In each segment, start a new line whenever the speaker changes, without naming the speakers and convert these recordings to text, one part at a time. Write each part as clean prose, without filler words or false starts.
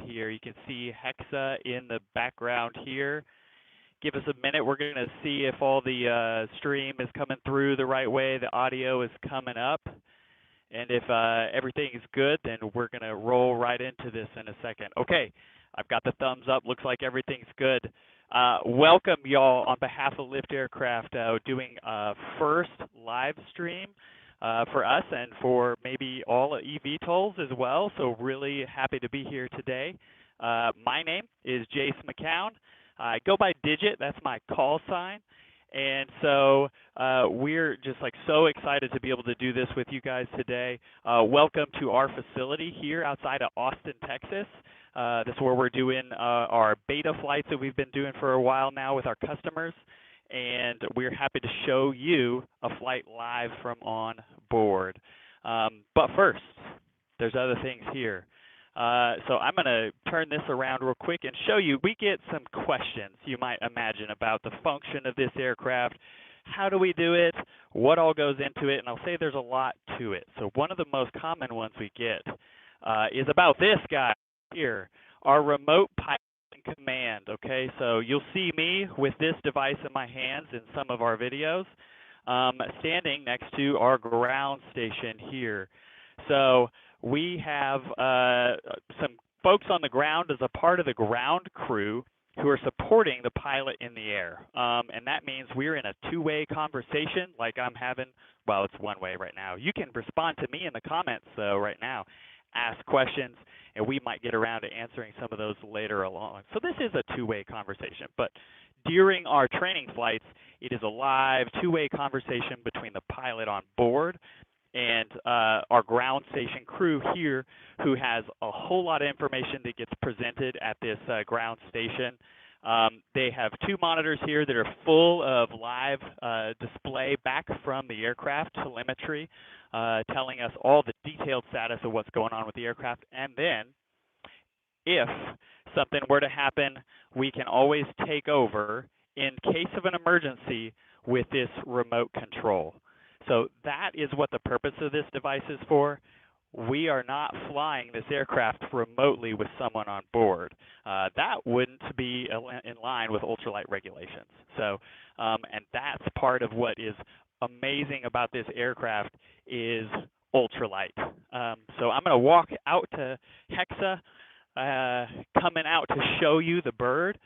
here. You can see Hexa in the background here. Give us a minute. We're going to see if all the stream is coming through the right way, the audio is coming up. And if everything is good, then we're going to roll right into this in a second. Okay, I've got the thumbs up. Looks like everything's good. Welcome, y'all, on behalf of Lift Aircraft, doing a first live stream for us and for maybe all eVTOLs as well. So really happy to be here today. My name is Jace McCown. I go by Digit. That's my call sign. And so we're just like so excited to be able to do this with you guys today. Welcome to our facility here outside of Austin, Texas. This is where we're doing our beta flights that we've been doing for a while now with our customers. And we're happy to show you a flight live from on board. But first, there's other things here. So I'm going to turn this around real quick and show you. We get some questions, you might imagine, about the function of this aircraft. How do we do it? What all goes into it? And I'll say there's a lot to it. So one of the most common ones we get is about this guy here, our remote pilot and command. Okay, so you'll see me with this device in my hands in some of our videos, standing next to our ground station here. So we have some folks on the ground as a part of the ground crew who are supporting the pilot in the air. And that means we're in a two-way conversation like I'm having. Well, it's one way right now. You can respond to me in the comments, though, right now. Ask questions, and we might get around to answering some of those later along. So this is a two-way conversation. But during our training flights, it is a live two-way conversation between the pilot on board and our ground station crew here, who has a whole lot of information that gets presented at this ground station. They have two monitors here that are full of live display back from the aircraft telemetry, telling us all the detailed status of what's going on with the aircraft. And then, if something were to happen, we can always take over in case of an emergency with this remote control. So that is what the purpose of this device is for. We are not flying this aircraft remotely with someone on board. That wouldn't be in line with ultralight regulations. So, and that's part of what is amazing about this aircraft is ultralight. So I'm going to walk out to Hexa, coming out to show you the bird.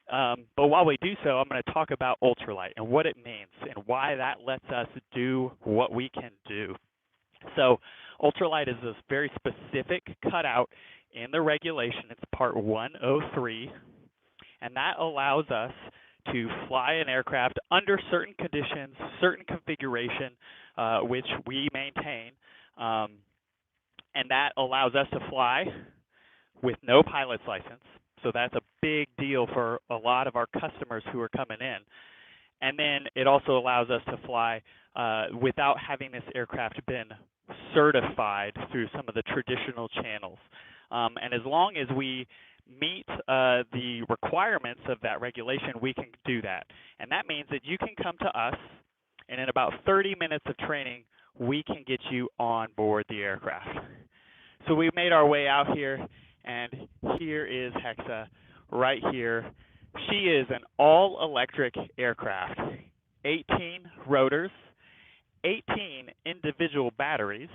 But while we do so, I'm going to talk about ultralight and what it means and why that lets us do what we can do. So ultralight is this very specific cutout in the regulation. It's part 103, and that allows us to fly an aircraft under certain conditions, certain configuration, which we maintain, and that allows us to fly with no pilot's license. So that's a big deal for a lot of our customers who are coming in. And then it also allows us to fly without having this aircraft been certified through some of the traditional channels. And as long as we meet the requirements of that regulation, we can do that. And that means that you can come to us, and in about 30 minutes of training, we can get you on board the aircraft. So we made our way out here. And here is Hexa right here. She is an all-electric aircraft, 18 rotors, 18 individual batteries.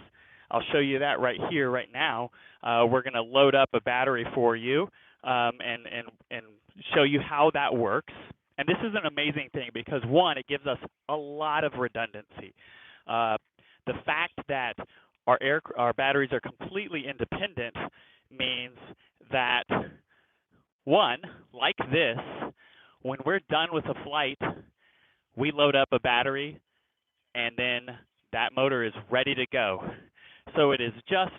I'll show you that right here, right now. We're going to load up a battery for you and show you how that works. And this is an amazing thing because, one, it gives us a lot of redundancy. The fact that our batteries are completely independent means that, one, like this, when we're done with a flight, we load up a battery, and then that motor is ready to go. So it is just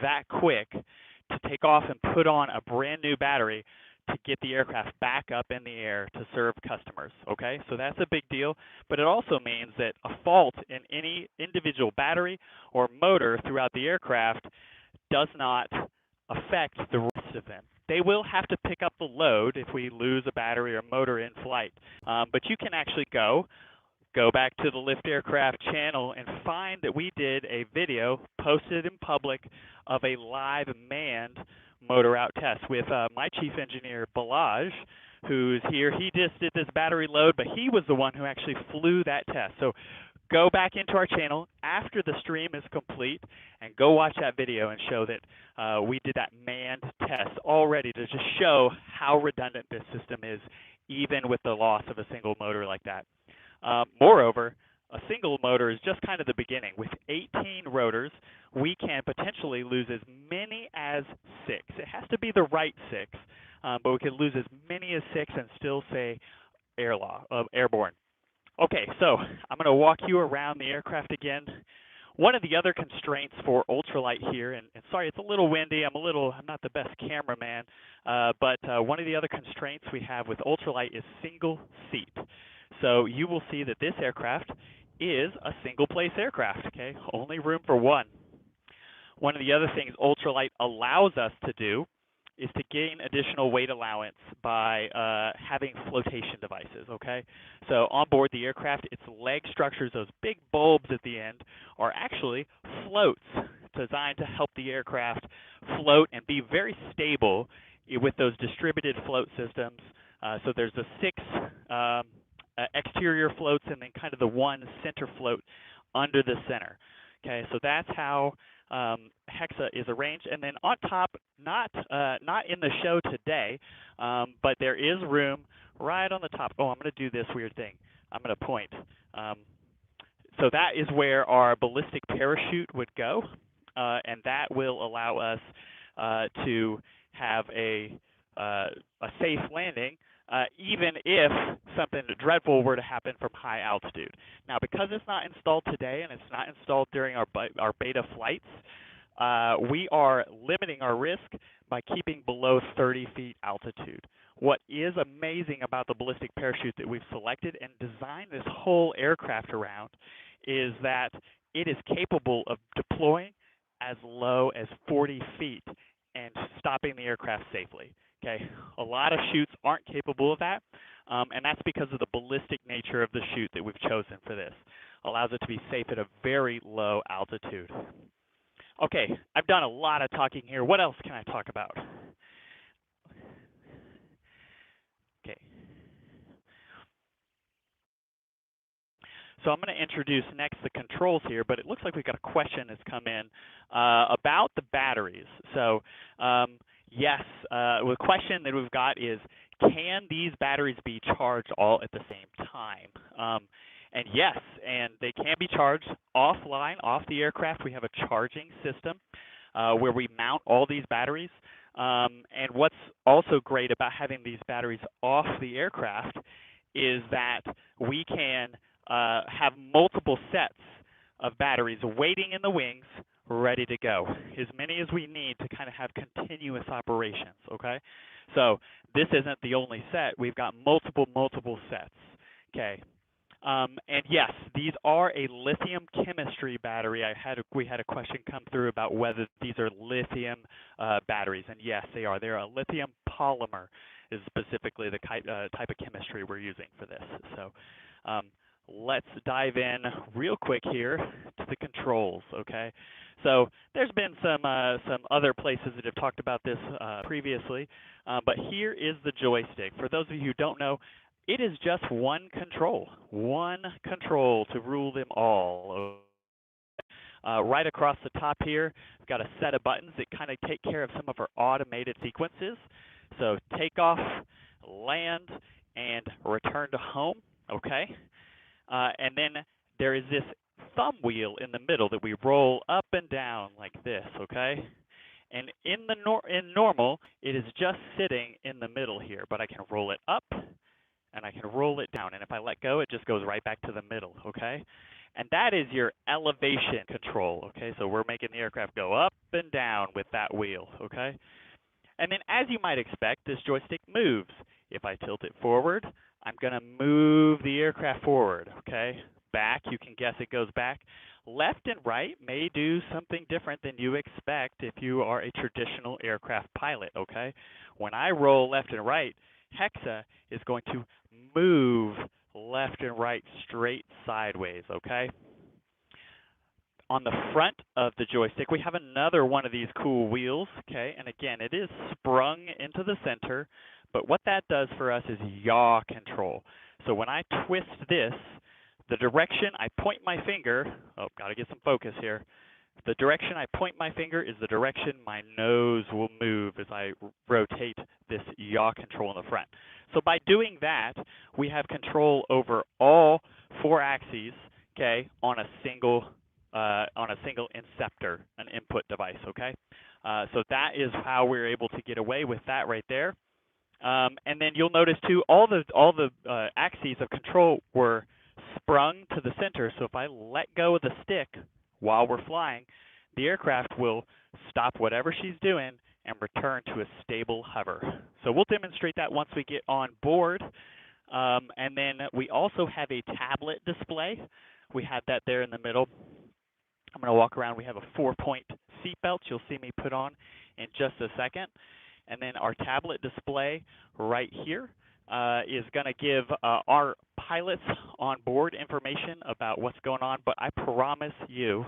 that quick to take off and put on a brand new battery to get the aircraft back up in the air to serve customers, okay? So that's a big deal, but it also means that a fault in any individual battery or motor throughout the aircraft does not affect the rest of them. They will have to pick up the load if we lose a battery or motor in flight. But you can actually go back to the Lift Aircraft channel and find that we did a video posted in public of a live manned motor out test with my chief engineer, Balaj, who's here. He just did this battery load, but he was the one who actually flew that test. So go back into our channel after the stream is complete and go watch that video and show that we did that manned test already to just show how redundant this system is, even with the loss of a single motor like that. Moreover, a single motor is just kind of the beginning. With 18 rotors, we can potentially lose as many as 6. It has to be the right 6, but we can lose as many as 6 and still say airborne. Okay, so I'm going to walk you around the aircraft again. One of the other constraints for ultralight here, and sorry, it's a little windy. I'm not the best cameraman, but one of the other constraints we have with ultralight is single seat. So you will see that this aircraft is a single-place aircraft, okay? Only room for one. One of the other things ultralight allows us to do is to gain additional weight allowance by having flotation devices, okay? So on board the aircraft, its leg structures, those big bulbs at the end, are actually floats designed to help the aircraft float and be very stable with those distributed float systems. So there's the 6 exterior floats and then kind of the one center float under the center. Okay, so that's how Hexa is arranged. And then on top, not in the show today, but there is room right on the top. Oh, I'm going to do this weird thing. I'm going to point. So that is where our ballistic parachute would go, and that will allow us to have a safe landing, even if something dreadful were to happen from high altitude. Now, because it's not installed today and it's not installed during our beta flights, we are limiting our risk by keeping below 30 feet altitude. What is amazing about the ballistic parachute that we've selected and designed this whole aircraft around is that it is capable of deploying as low as 40 feet and stopping the aircraft safely. Okay, a lot of chutes aren't capable of that, and that's because of the ballistic nature of the chute that we've chosen for this. Allows it to be safe at a very low altitude. Okay, I've done a lot of talking here. What else can I talk about? Okay. So I'm going to introduce next the controls here, but it looks like we've got a question that's come in about the batteries. So yes, the question that we've got is, can these batteries be charged all at the same time? And yes, and they can be charged offline, off the aircraft. We have a charging system where we mount all these batteries. And what's also great about having these batteries off the aircraft is that we can have multiple sets of batteries waiting in the wings, ready to go, as many as we need to kind of have continuous operations, okay? So this isn't the only set. We've got multiple sets, okay? And yes, these are a lithium chemistry battery. We had a question come through about whether these are lithium batteries, and yes, they are. They're a lithium polymer is specifically the type of chemistry we're using for this. So let's dive in real quick here to the controls, okay? So there's been some other places that have talked about this previously, but here is the joystick. For those of you who don't know, it is just one control to rule them all. Right across the top here, we've got a set of buttons that kind of take care of some of our automated sequences. So takeoff, land, and return to home, okay? And then there is this thumb wheel in the middle that we roll up and down like this, okay? And in normal, it is just sitting in the middle here, but I can roll it up and I can roll it down. And if I let go, it just goes right back to the middle, okay? And that is your elevation control, okay? So we're making the aircraft go up and down with that wheel, okay? And then as you might expect, this joystick moves. If I tilt it forward, I'm going to move the aircraft forward, okay? Back, you can guess it goes back. Left and right may do something different than you expect if you are a traditional aircraft pilot, okay? When I roll left and right, Hexa is going to move left and right straight sideways, okay? on the front of the joystick, we have another one of these cool wheels, okay? And again, it is sprung into the center, but what that does for us is yaw control. So when I twist this, the direction I point my finger, oh, got to get some focus here. The direction I point my finger is the direction my nose will move as I rotate this yaw control in the front. So by doing that, we have control over all 4 axes, okay, on a single inceptor, an input device, okay? So that is how we're able to get away with that right there. And then you'll notice too, all the axes of control were sprung to the center. So if I let go of the stick while we're flying, the aircraft will stop whatever she's doing and return to a stable hover. So we'll demonstrate that once we get on board. And then we also have a tablet display. We have that there in the middle. I'm going to walk around. We have a 4-point seatbelt you'll see me put on in just a second. And then our tablet display right here is going to give our pilots on board information about what's going on. But I promise you,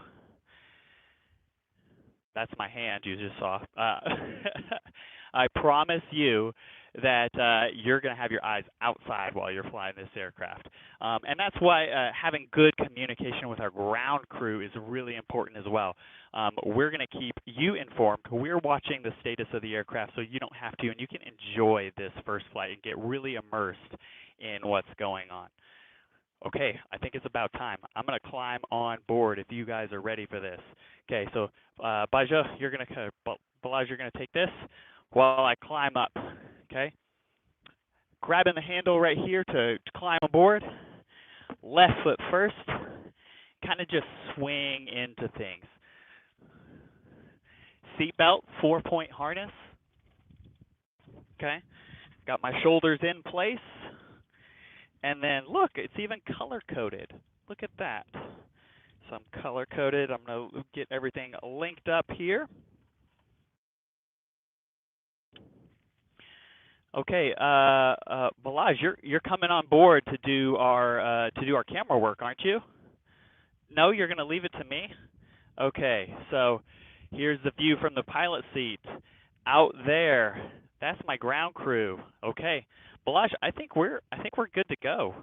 that's my hand you just saw. I promise you that you're going to have your eyes outside while you're flying this aircraft. And that's why having good communication with our ground crew is really important as well. We're going to keep you informed. We're watching the status of the aircraft so you don't have to, and you can enjoy this first flight and get really immersed in what's going on. Okay, I think it's about time. I'm going to climb on board if you guys are ready for this. Okay, so Balaj, you're going to take this while I climb up. Okay, grabbing the handle right here to climb aboard. Left foot first. Kind of just swing into things. Seatbelt, 4-point harness. Okay, got my shoulders in place. And then look, it's even color-coded. Look at that. So I'm color-coded. I'm going to get everything linked up here. Okay, Balaj, you're coming on board to do our camera work, aren't you? No, you're going to leave it to me. Okay, so here's the view from the pilot seat. Out there, that's my ground crew. Okay, Balaj, I think we're good to go.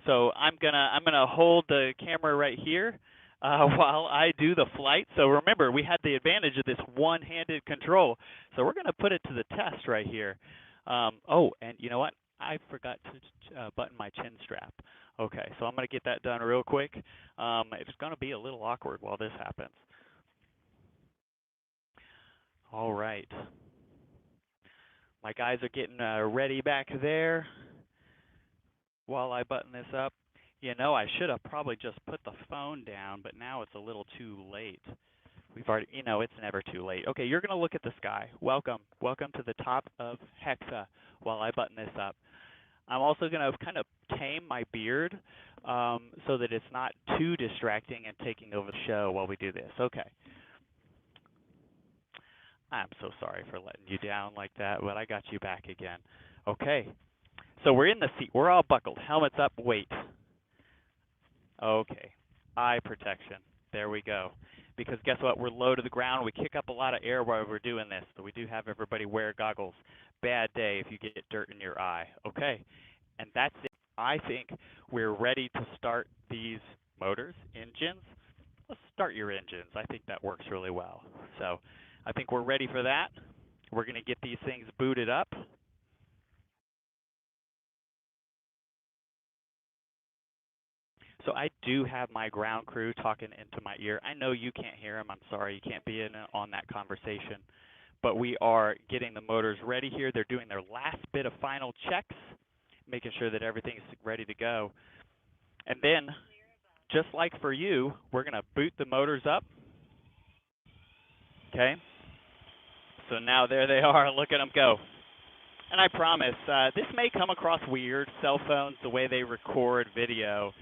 So I'm gonna hold the camera right here while I do the flight. So remember, we had the advantage of this one-handed control. So we're gonna put it to the test right here. Oh, and you know what? I forgot to button my chin strap. Okay, so I'm gonna get that done real quick. It's gonna be a little awkward while this happens. All right. My guys are getting ready back there while I button this up. You know, I should have probably just put the phone down, but now it's a little too late. We've already, you know, it's never too late. Okay, you're going to look at the sky. Welcome to the top of Hexa while I button this up. I'm also going to kind of tame my beard so that it's not too distracting and taking over the show while we do this. Okay. I'm so sorry for letting you down like that, but I got you back again. Okay, so we're in the seat. We're all buckled. Helmets up, wait. Okay, eye protection. There we go. Because guess what? We're low to the ground. We kick up a lot of air while we're doing this, so we do have everybody wear goggles. Bad day if you get dirt in your eye. Okay, and that's it. I think we're ready to start these motors, engines. Let's start your engines. I think that works really well. So I think we're ready for that. We're going to get these things booted up. So I do have my ground crew talking into my ear. I know you can't hear them. I'm sorry you can't be in on that conversation. But we are getting the motors ready here. They're doing their last bit of final checks, making sure that everything's ready to go. And then, just like for you, we're going to boot the motors up. Okay? So now there they are. Look at them go. And I promise, this may come across weird, cell phones, the way they record video.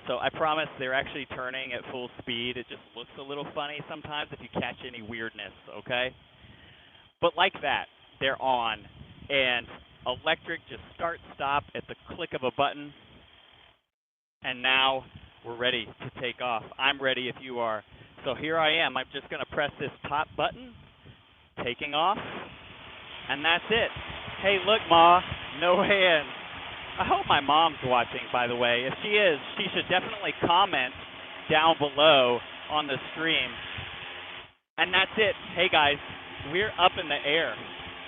So I promise they're actually turning at full speed. It just looks a little funny sometimes if you catch any weirdness, okay? But like that, they're on. And electric just start, stop at the click of a button. And now We're ready to take off. I'm ready if you are. So here I am. I'm just going to press this top button, taking off, and that's it. Hey, look, Ma, no hands. I hope my mom's watching, by the way. If she is, she should definitely comment down below on the stream. And that's it. Hey, guys, we're up in the air.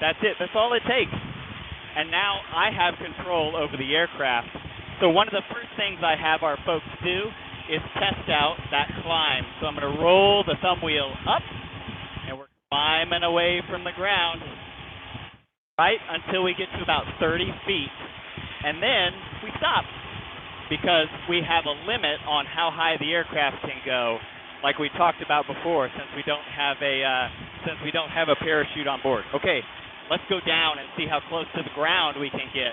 That's it. That's all it takes. And now I have control over the aircraft. So one of the first things I have our folks do is test out that climb. So I'm going to roll the thumb wheel up, and we're climbing away from the ground, right, until we get to about 30 feet. And then we stop because we have a limit on how high the aircraft can go, like we talked about before, since we don't have a parachute on board. Okay, let's go down and see how close to the ground we can get.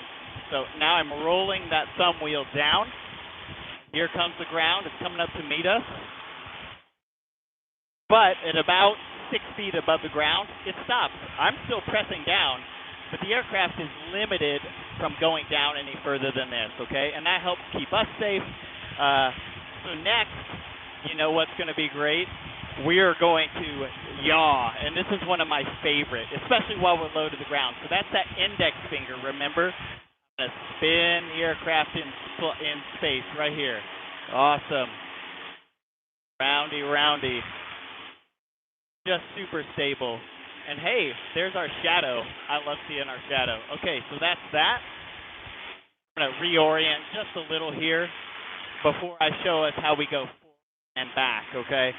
So now I'm rolling that thumb wheel down. Here comes the ground. It's coming up to meet us. But at about 6 feet above the ground, it stops. I'm still pressing down, but the aircraft is limited from going down any further than this, okay? And that helps keep us safe. So next, you know what's going to be great? We are going to yaw, and this is one of my favorite, especially while we're low to the ground. So that's that index finger, remember? I'm going to spin the aircraft in space right here. Awesome. Roundy, roundy. Just super stable. And hey, there's our shadow. I love seeing our shadow. Okay, so that's that. I'm going to reorient just a little here before I show us how we go forward and back, okay?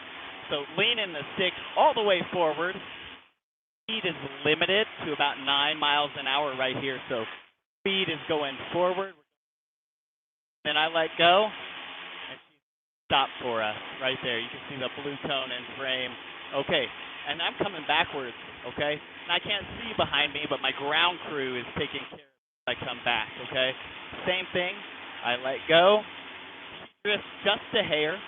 So lean in the stick all the way forward. Speed is limited to about 9 miles an hour right here, so speed is going forward. Then I let go, and she stopped for us right there. You can see the blue cone in frame. Okay, and I'm coming backwards, okay? And I can't see behind me, but my ground crew is taking care of it as I come back, okay? Same thing, I let go, just a hair,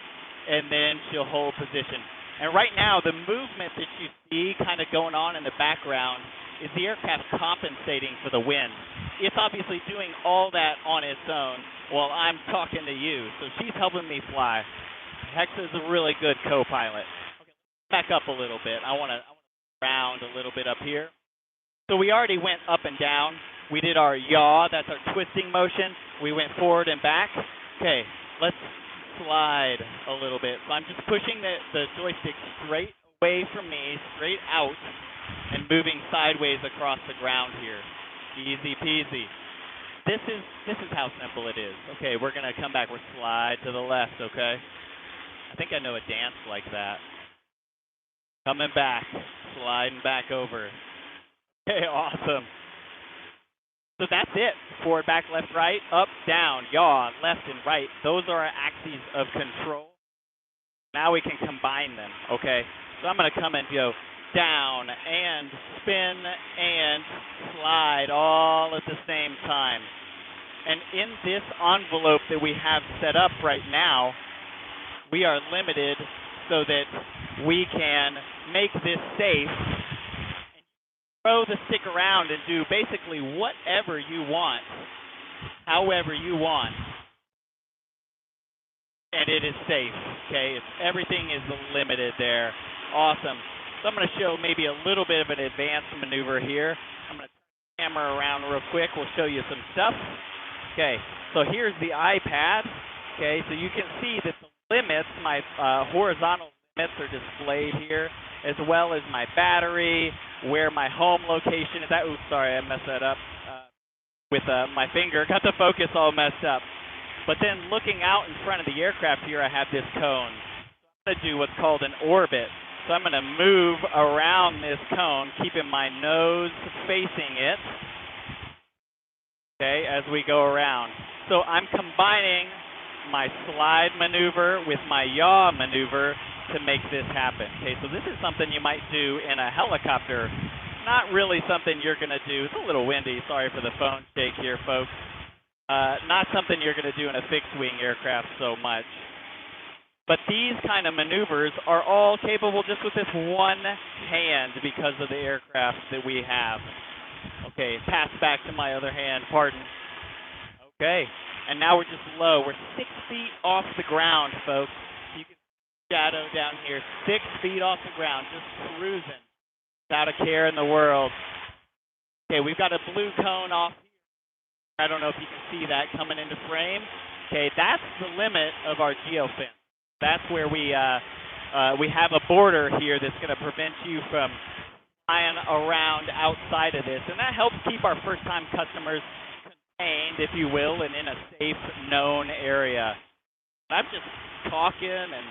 and then she'll hold position. And right now, the movement that you see kind of going on in the background is the aircraft compensating for the wind. It's obviously doing all that on its own while I'm talking to you, so she's helping me fly. Hexa is a really good co-pilot. Back up a little bit. I want to round a little bit up here. So we already went up and down. We did our yaw. That's our twisting motion. We went forward and back. Okay, let's slide a little bit. So I'm just pushing the joystick straight away from me, straight out, and moving sideways across the ground here. Easy peasy. This is how simple it is. Okay, we're going to come back. We're slide to the left, okay? I think I know a dance like that. Coming back, sliding back over. Okay, awesome. So that's it. Forward, back, left, right, up, down, yaw, left and right. Those are our axes of control. Now we can combine them, okay? So I'm going to come and go down and spin and slide all at the same time. And in this envelope that we have set up right now, we are limited so that we can make this safe and throw the stick around and do basically whatever you want, however you want. And it is safe, okay? Everything is limited there. Awesome. So I'm going to show maybe a little bit of an advanced maneuver here. I'm going to turn the camera around real quick. We'll show you some stuff. Okay, so here's the iPad. Okay, so you can see that the limits, my horizontal limits are displayed here, as well as my battery, where my home location is at. Oops, sorry, I messed that up with my finger. Got the focus all messed up. But then looking out in front of the aircraft here, I have this cone. So I'm going to do what's called an orbit. So I'm going to move around this cone, keeping my nose facing it, okay, as we go around. So I'm combining my slide maneuver with my yaw maneuver to make this happen. Okay, so this is something you might do in a helicopter. Not really something you're going to do. It's a little windy. Sorry for the phone shake here, folks. Not something you're going to do in a fixed-wing aircraft so much. But these kind of maneuvers are all capable just with this one hand because of the aircraft that we have. Okay, pass back to my other hand, pardon. Okay, And now we're just low. We're 6 feet off the ground, folks. You can see the shadow down here, 6 feet off the ground, just cruising without a care in the world. Okay, we've got a blue cone off here. I don't know if you can see that coming into frame. Okay, that's the limit of our geofence. That's where we have a border here that's going to prevent you from flying around outside of this. And that helps keep our first-time customers contained, if you will, and in a safe, known area. I'm just talking and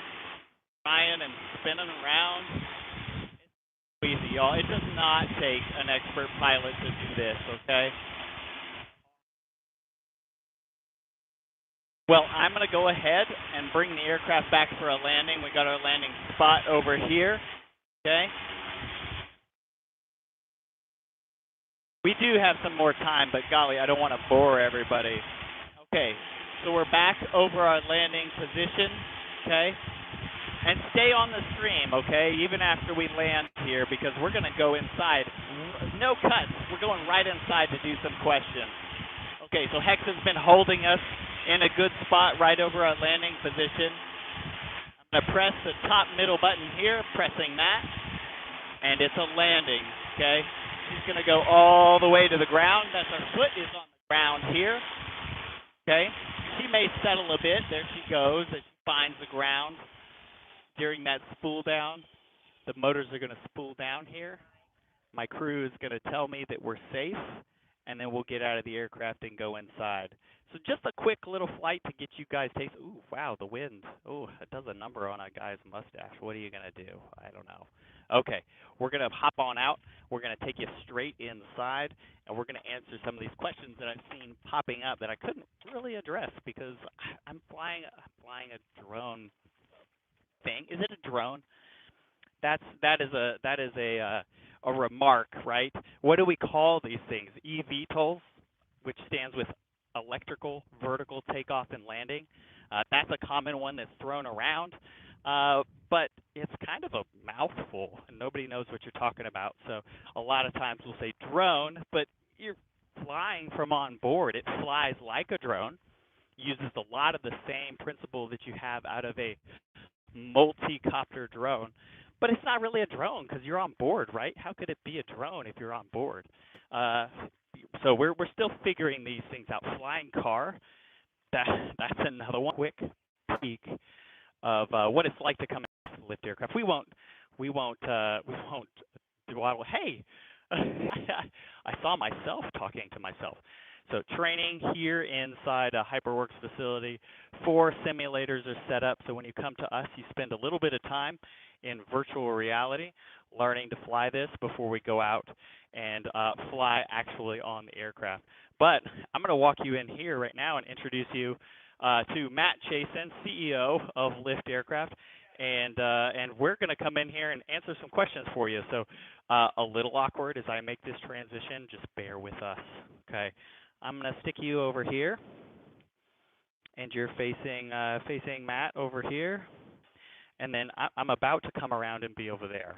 trying and spinning around. It's easy, y'all. It does not take an expert pilot to do this, okay? Well, I'm going to go ahead and bring the aircraft back for a landing. We got our landing spot over here, okay? We do have some more time, but golly, I don't want to bore everybody. Okay, so we're back over our landing position, okay? And stay on the stream, okay, even after we land here, because we're going to go inside. No cuts. We're going right inside to do some questions. Okay, so Hexa's been holding us in a good spot right over our landing position. I'm going to press the top middle button here, pressing that, and it's a landing, okay? She's going to go all the way to the ground. That's our foot is on the ground here. Okay? She may settle a bit. There she goes as she finds the ground. During that spool down, the motors are going to spool down here. My crew is going to tell me that we're safe, and then we'll get out of the aircraft and go inside. So just a quick little flight to get you guys taste. Ooh, wow, the wind. Ooh, it does a number on a guy's mustache. What are you going to do? I don't know. Okay, we're going to hop on out. We're going to take you straight inside, and we're going to answer some of these questions that I've seen popping up that I couldn't really address because I'm flying a drone thing. Is it a drone? That is a remark, right? What do we call these things? eVTOLs, which stands with electrical vertical takeoff and landing. That's a common one that's thrown around, but it's kind of a mouthful, and nobody knows what you're talking about. So a lot of times we'll say drone, but you're flying from on board. It flies like a drone, uses a lot of the same principle that you have out of a multi-copter drone, but it's not really a drone because you're on board, right? How could it be a drone if you're on board? So we're still figuring these things out. Flying car, that's another one. Quick peek of what it's like to come in lift aircraft. We won't dawdle. Hey, I saw myself talking to myself. So training here inside a HyperWorks facility. 4 simulators are set up. So when you come to us, you spend a little bit of time in virtual reality learning to fly this before we go out and fly actually on the aircraft. But I'm going to walk you in here right now and introduce you to Matt Chasen, CEO of Lift Aircraft. And we're going to come in here and answer some questions for you. So a little awkward as I make this transition. Just bear with us, okay? I'm going to stick you over here, and you're facing Matt over here. And then I'm about to come around and be over there.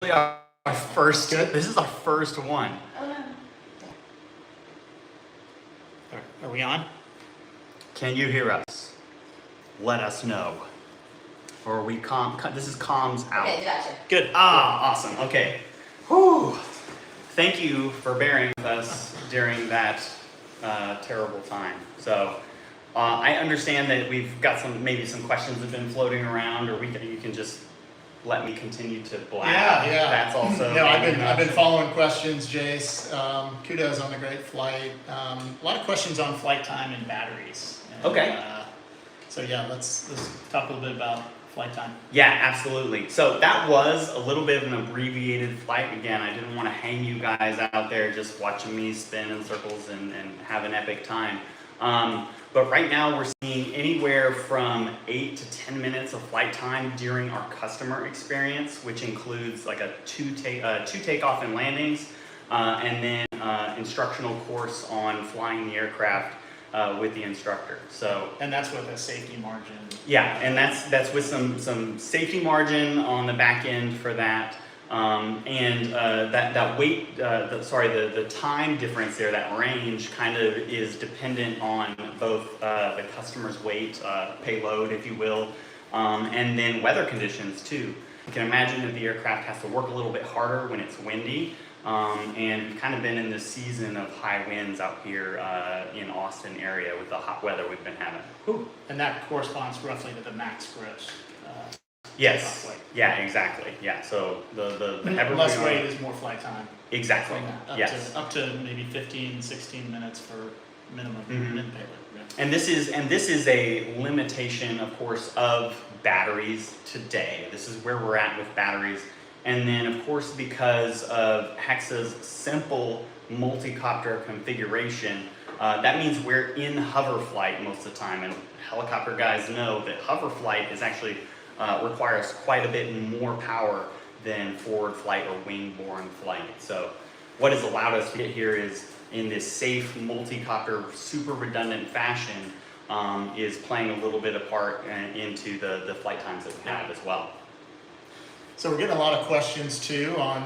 This is our first one. Are we on? Can you hear us? Let us know. Or are we this is comms out.
Okay, gotcha.
Good. Awesome. Okay. Whew. thank you for bearing with us during that terrible time. So I understand that we've got maybe some questions have been floating around, or you can just let me continue to blab.
Yeah.
That's also.
No, I've been following questions, Jace. Kudos on the great flight. A lot of questions on flight time and batteries. And,
Okay.
So yeah, let's talk a little bit about flight time.
Yeah, absolutely. So that was a little bit of an abbreviated flight. Again, I didn't want to hang you guys out there just watching me spin in circles and have an epic time. But right now we're seeing anywhere from 8 to 10 minutes of flight time during our customer experience, which includes like a two takeoff and landings, and then instructional course on flying the aircraft with the instructor. So,
and that's with a safety margin.
Yeah, and that's with some safety margin on the back end for that. That weight, the time difference there, that range kind of is dependent on both the customer's weight, payload, if you will, and then weather conditions too. You can imagine that the aircraft has to work a little bit harder when it's windy, and we've kind of been in this season of high winds out here in Austin area with the hot weather we've been having. Whew.
And that corresponds roughly to the max gross.
Yes. Yeah, exactly. Yeah. So the heavier
less weight is more flight time.
Exactly. Yes.
Up to maybe 15, 16 minutes for minimum min payload. Yeah.
And this is a limitation, of course, of batteries today. This is where we're at with batteries. And then, of course, because of Hexa's simple multi-copter configuration, that means we're in hover flight most of the time. And helicopter guys know that hover flight is actually requires quite a bit more power than forward flight or wing-borne flight. So what has allowed us to get here is in this safe multi-copter, super redundant fashion, is playing a little bit of part into the flight times that we have as well.
So we're getting a lot of questions too on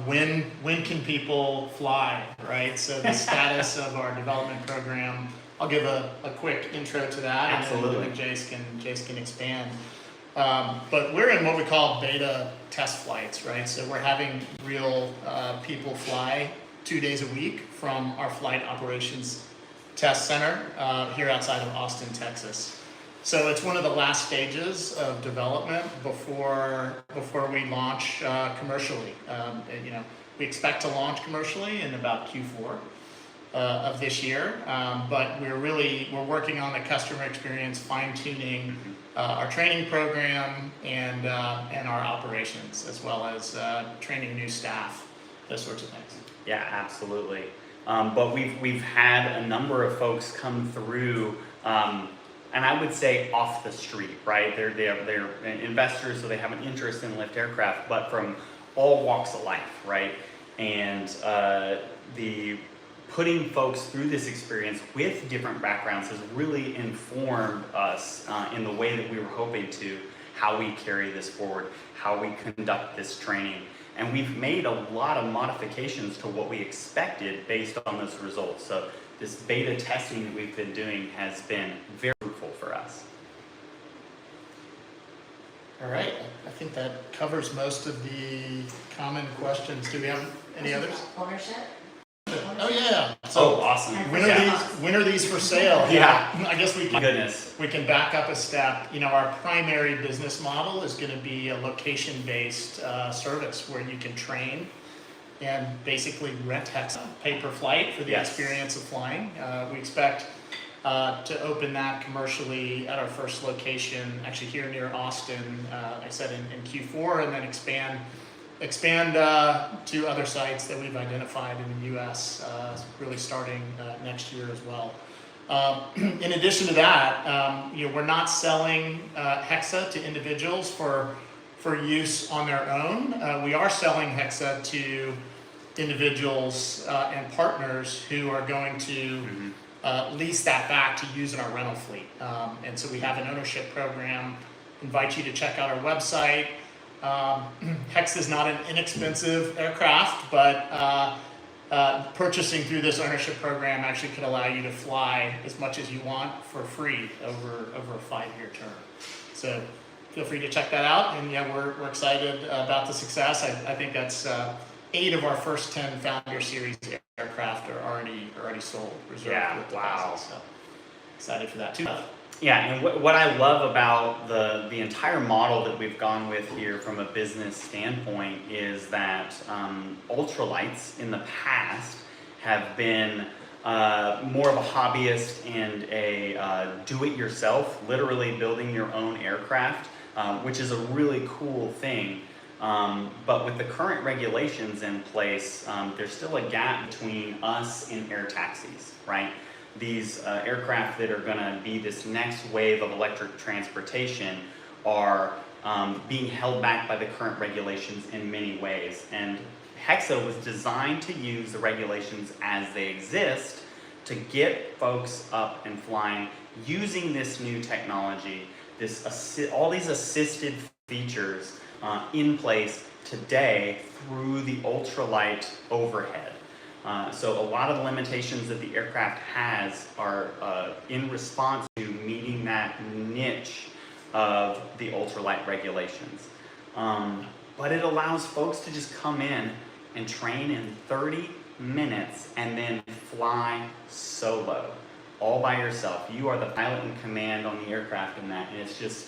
when can people fly, right? So the status of our development program. I'll give a quick intro to that.
Absolutely.
And then Jace can expand. But we're in what we call beta test flights, right? So we're having real people fly 2 days a week from our flight operations test center here outside of Austin, Texas. So it's one of the last stages of development before we launch commercially. We expect to launch commercially in about Q4 of this year, but we're working on the customer experience, fine-tuning our training program and our operations, as well as training new staff, those sorts of things.
Yeah, absolutely. But we've had a number of folks come through, and I would say off the street, right? They're investors, so they have an interest in lift aircraft, but from all walks of life, right? And the putting folks through this experience with different backgrounds has really informed us in the way that we were hoping to, how we carry this forward, how we conduct this training. And we've made a lot of modifications to what we expected based on those results. So this beta testing that we've been doing has been very fruitful for us.
All right, I think that covers most of the common questions. Do we have any others?
Ownership?
Oh yeah. So
awesome.
When are these for sale?
Yeah.
I guess we
My goodness.
can back up a step. Our primary business model is going to be a location-based service where you can train and basically rent Hexa, pay per flight for the experience of flying. We expect to open that commercially at our first location, actually here near Austin, I said in Q4, and then expand to other sites that we've identified in the U.S. Really starting next year as well. In addition to that, we're not selling Hexa to individuals for use on their own. We are selling Hexa to individuals and partners who are going to lease that back to use in our rental fleet. And so we have an ownership program. Invite you to check out our website. Hexa is not an inexpensive aircraft, but purchasing through this ownership program actually could allow you to fly as much as you want for free over a 5-year term. So feel free to check that out. And yeah, we're excited about the success. I think that's 8 of our first 10 Founder Series aircraft are already sold, reserved with deposits. So excited for that too.
Yeah, and what I love about the entire model that we've gone with here from a business standpoint is that ultralights in the past have been more of a hobbyist and a do-it-yourself, literally building your own aircraft, which is a really cool thing. But with the current regulations in place, there's still a gap between us and air taxis, right? These aircraft that are going to be this next wave of electric transportation are being held back by the current regulations in many ways. And Hexa was designed to use the regulations as they exist to get folks up and flying using this new technology, all these assisted features in place today through the ultralight overhead. So a lot of the limitations that the aircraft has are in response to meeting that niche of the ultralight regulations. But it allows folks to just come in and train in 30 minutes and then fly solo, all by yourself. You are the pilot in command on the aircraft in that, and it's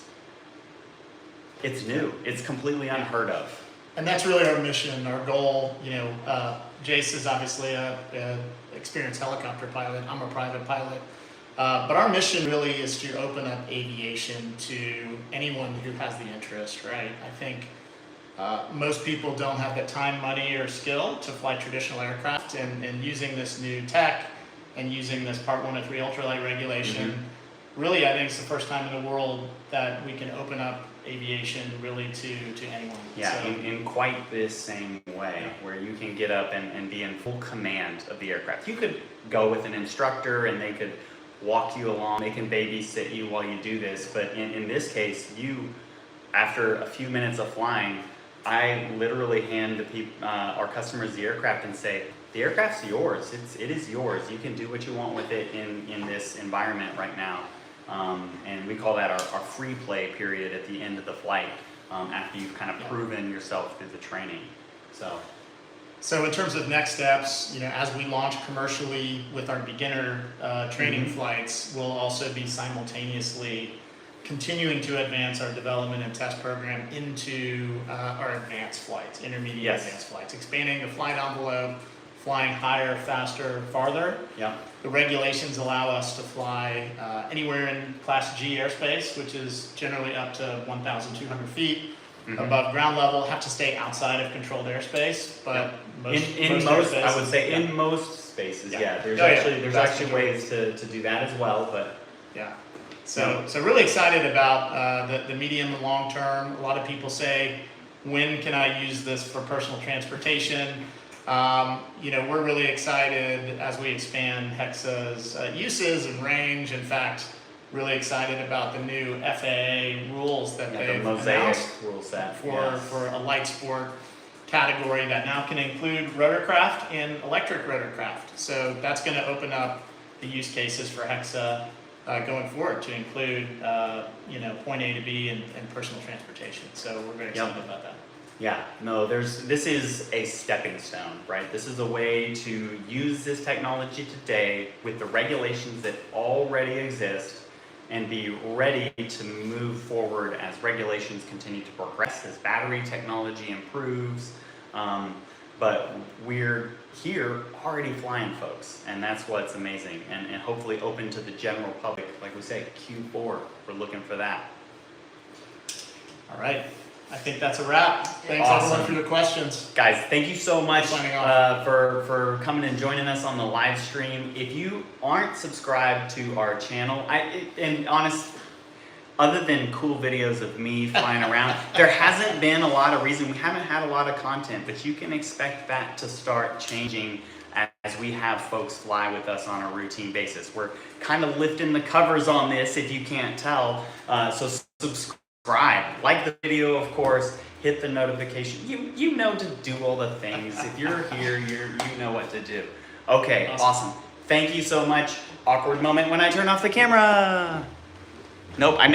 new. It's completely unheard of.
And that's really our mission, our goal. Jace is obviously a experienced helicopter pilot. I'm a private pilot. But our mission really is to open up aviation to anyone who has the interest, right? I think most people don't have the time, money, or skill to fly traditional aircraft, and using this new tech and using this Part 103 ultralight regulation, really I think it's the first time in the world that we can open up aviation really to anyone.
Yeah,
so,
in quite this same way, where you can get up and be in full command of the aircraft. You could go with an instructor and they could walk you along, they can babysit you while you do this, but in this case, after a few minutes of flying, I literally hand our customers the aircraft and say, the aircraft's yours, it is yours, you can do what you want with it in this environment right now. And we call that our free play period at the end of the flight, after you've kind of proven yourself through the training.
So in terms of next steps, as we launch commercially with our beginner training flights, we'll also be simultaneously continuing to advance our development and test program into our advanced flights, intermediate advanced flights, expanding the flight envelope, flying higher, faster, farther.
Yeah.
The regulations allow us to fly anywhere in Class G airspace, which is generally up to 1,200 feet above ground level. Have to stay outside of controlled airspace, but
in most I would say in most spaces, there's actually ways to do that as well, but
So really excited about the medium and long term. A lot of people say, when can I use this for personal transportation? We're really excited as we expand Hexa's uses and range. In fact, really excited about the new FAA rules that they've announced
rule set
for a light sport category that now can include rotorcraft and electric rotorcraft. So that's going to open up the use cases for Hexa going forward to include point A to B and personal transportation. So we're very excited about that.
Yeah, no, this is a stepping stone, right? This is a way to use this technology today with the regulations that already exist and be ready to move forward as regulations continue to progress, as battery technology improves. But we're here already flying, folks, and that's what's amazing, and hopefully open to the general public. Like we say, Q4, we're looking for that.
All right. I think that's a wrap. Thanks everyone for your questions.
Guys, thank you so much
for
for coming and joining us on the live stream. If you aren't subscribed to our channel, other than cool videos of me flying around, there hasn't been a lot of reason. We haven't had a lot of content, but you can expect that to start changing as we have folks fly with us on a routine basis. We're kind of lifting the covers on this, if you can't tell. So subscribe. Like the video, of course, hit the notification. You know to do all the things. If you're here, you know what to do. Okay, awesome. Thank you so much. Awkward moment when I turn off the camera. Nope, I missed.